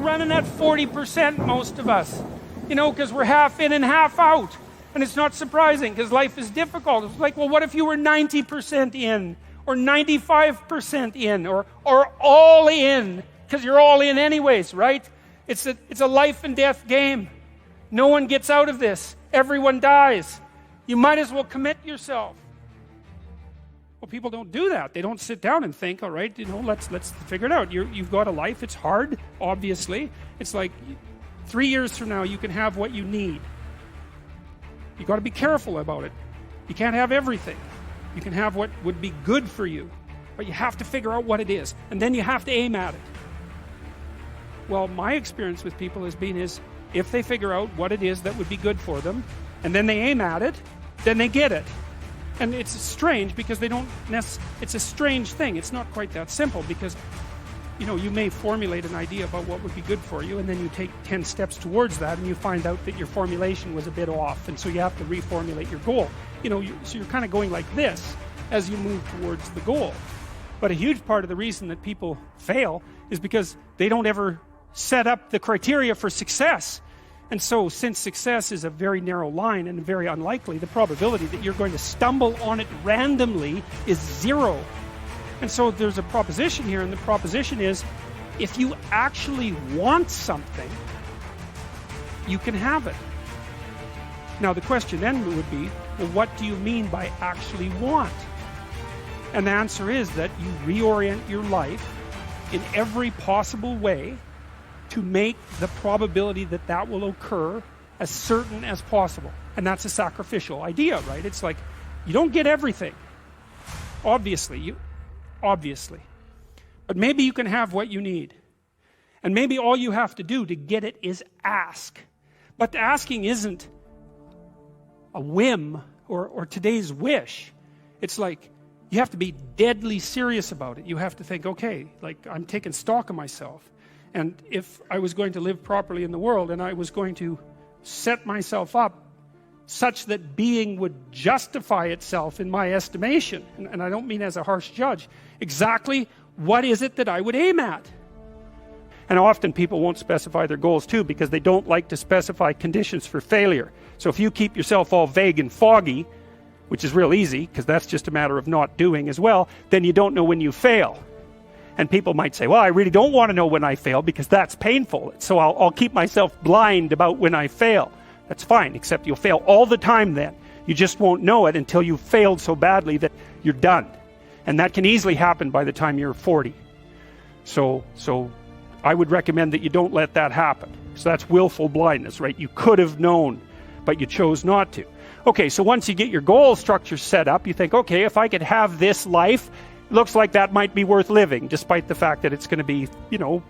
running at 40% most of us. You know, because we're half in and half out. And it's not surprising because life is difficult. It's like, well, what if you were 90% in? Or 95% in? Or all in? Because you're all in anyways, right? It's a life and death game. No one gets out of this. Everyone dies. You might as well commit yourself. Well, people don't do that. They don't sit down and think, all right, you know, let's figure it out. You've got a life. It's hard, obviously. It's like 3 years from now, you can have what you need. You've got to be careful about it. You can't have everything. You can have what would be good for you, but you have to figure out what it is, and then you have to aim at it. Well, my experience with people has been if they figure out what it is that would be good for them, and then they aim at it, then they get it. And it's strange because they don't it's a strange thing. It's not quite that simple because, you know, you may formulate an idea about what would be good for you, and then you take 10 steps towards that, and you find out that your formulation was a bit off, and so you have to reformulate your goal. You know, so you're kind of going like this as you move towards the goal. But a huge part of the reason that people fail is because they don't ever set up the criteria for success. And so, since success is a very narrow line and very unlikely, the probability that you're going to stumble on it randomly is 0. And so there's a proposition here, and the proposition is, if you actually want something, you can have it. Now the question then would be, well, what do you mean by actually want? And the answer is that you reorient your life in every possible way to make the probability that that will occur as certain as possible. And that's a sacrificial idea, right? It's like, you don't get everything. Obviously. But maybe you can have what you need. And maybe all you have to do to get it is ask. But asking isn't a whim or today's wish. It's like, you have to be deadly serious about it. You have to think, okay, like, I'm taking stock of myself. And if I was going to live properly in the world, and I was going to set myself up such that being would justify itself in my estimation, and I don't mean as a harsh judge, exactly what is it that I would aim at? And often people won't specify their goals too, because they don't like to specify conditions for failure. So if you keep yourself all vague and foggy, which is real easy, because that's just a matter of not doing as well, then you don't know when you fail. And people might say, well, I really don't want to know when I fail because that's painful. So I'll keep myself blind about when I fail. That's fine, except you'll fail all the time then. You just won't know it until you've failed so badly that you're done. And that can easily happen by the time you're 40. So I would recommend that you don't let that happen. So that's willful blindness, right? You could have known, but you chose not to. Okay, so once you get your goal structure set up, you think, okay, if I could have this life, looks like that might be worth living, despite the fact that it's going to be, you know,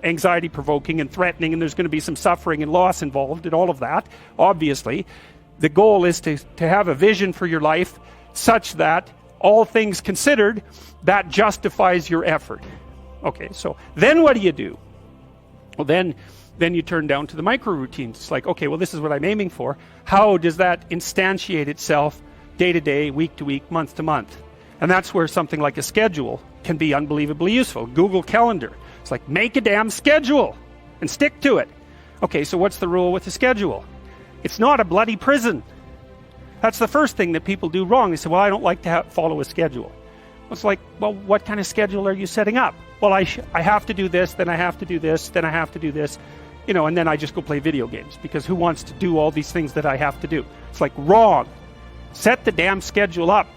anxiety provoking and threatening, and there's going to be some suffering and loss involved and all of that. Obviously, the goal is to have a vision for your life such that, all things considered, that justifies your effort. Okay, so then what do? Well, then you turn down to the micro routines. It's like, okay, well, this is what I'm aiming for. How does that instantiate itself day to day, week to week, month to month? And that's where something like a schedule can be unbelievably useful. Google Calendar. It's like, make a damn schedule and stick to it. Okay, so what's the rule with the schedule? It's not a bloody prison. That's the first thing that people do wrong. They say, well, I don't like to follow a schedule. It's like, well, what kind of schedule are you setting up? Well, I have to do this, then I have to do this, then I have to do this, you know, and then I just go play video games, because who wants to do all these things that I have to do? It's like, wrong. Set the damn schedule up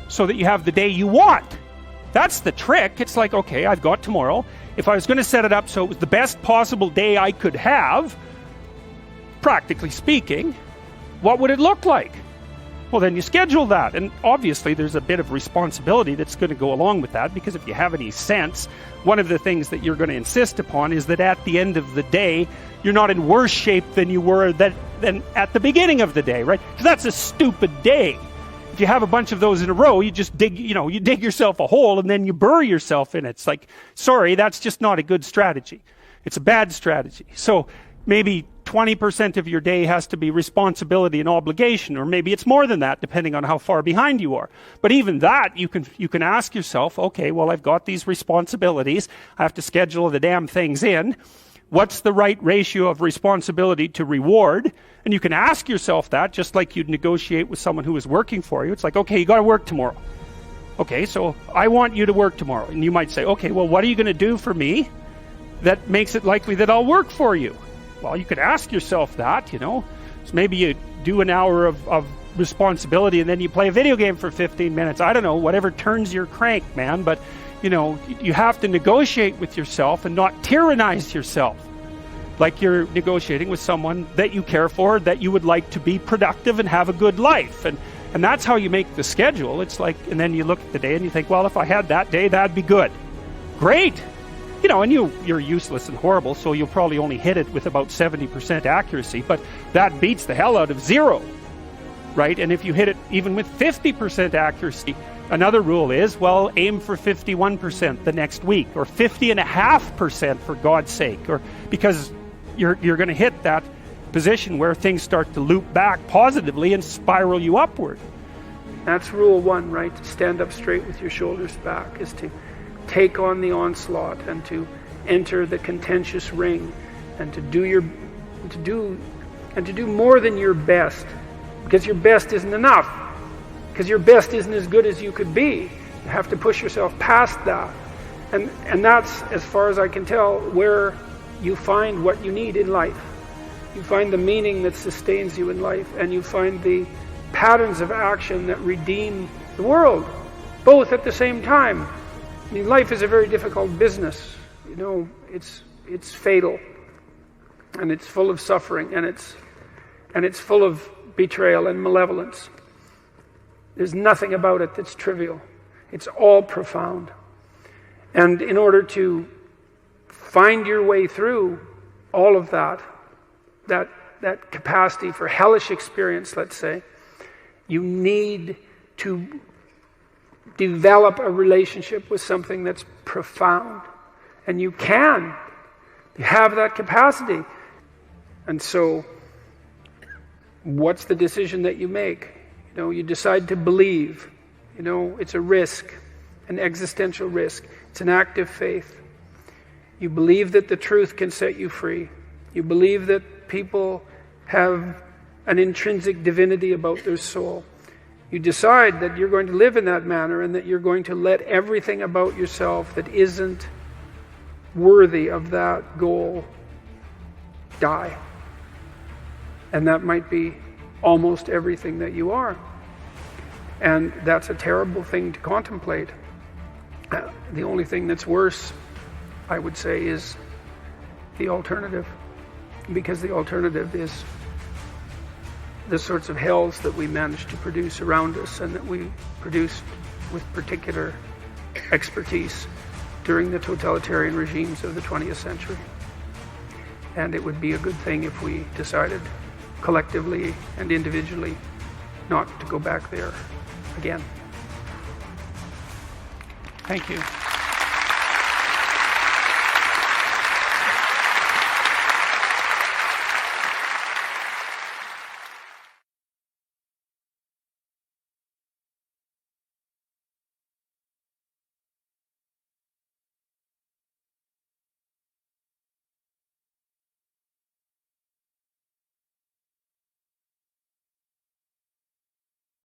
so that you have the day you want. That's the trick. It's like, okay, I've got tomorrow. If I was going to set it up so it was the best possible day I could have, practically speaking, what would it look like? Well, then you schedule that. And obviously there's a bit of responsibility that's going to go along with that, because if you have any sense, one of the things that you're going to insist upon is that at the end of the day, you're not in worse shape than you were than at the beginning of the day, right? Because that's a stupid day. If you have a bunch of those in a row, you just dig yourself a hole and then you bury yourself in it. It's like, sorry, that's just not a good strategy. It's a bad strategy. So maybe 20% of your day has to be responsibility and obligation, or maybe it's more than that, depending on how far behind you are. But even that, you can ask yourself, okay, well, I've got these responsibilities. I have to schedule the damn things in. What's the right ratio of responsibility to reward? And you can ask yourself that, just like you'd negotiate with someone who is working for you. It's like, okay, you got to work tomorrow. Okay, so I want you to work tomorrow. And you might say, okay, well, what are you going to do for me that makes it likely that I'll work for you? Well, you could ask yourself that, you know. So maybe you do an hour of responsibility and then you play a video game for 15 minutes. I don't know, whatever turns your crank, man. But, you know, you have to negotiate with yourself and not tyrannize yourself. Like you're negotiating with someone that you care for, that you would like to be productive and have a good life. And that's how you make the schedule. It's like, and then you look at the day and you think, well, if I had that day, that'd be good. Great. You know, and you're useless and horrible, so you'll probably only hit it with about 70% accuracy, but that beats the hell out of 0, right? And if you hit it even with 50% accuracy, another rule is, well, aim for 51% the next week, or 50.5% for God's sake, or because you're going to hit that position where things start to loop back positively and spiral you upward. That's rule 1, right? To stand up straight with your shoulders back, is to take on the onslaught and to enter the contentious ring and to do more than your best, because your best isn't enough, because your best isn't as good as you could be. You have to push yourself past that, and that's, as far as I can tell, where you find what you need in life. You find the meaning that sustains you in life, and you find the patterns of action that redeem the world, both at the same time. I mean, life is a very difficult business. You know, it's fatal, and it's full of suffering, and it's full of betrayal and malevolence. There's nothing about it that's trivial. It's all profound. And in order to find your way through all of that capacity for hellish experience, let's say, you need to develop a relationship with something that's profound. And you have that capacity. And so, what's the decision that you make? You know, you decide to believe. You know, it's a risk, an existential risk. It's an act of faith. You believe that the truth can set you free. You believe that people have an intrinsic divinity about their soul. You decide that you're going to live in that manner, and that you're going to let everything about yourself that isn't worthy of that goal die. And that might be almost everything that you are. And that's a terrible thing to contemplate. The only thing that's worse, I would say, is the alternative. Because the alternative is the sorts of hells that we manage to produce around us, and that we produced with particular expertise during the totalitarian regimes of the 20th century. And it would be a good thing if we decided collectively and individually not to go back there again. Thank you.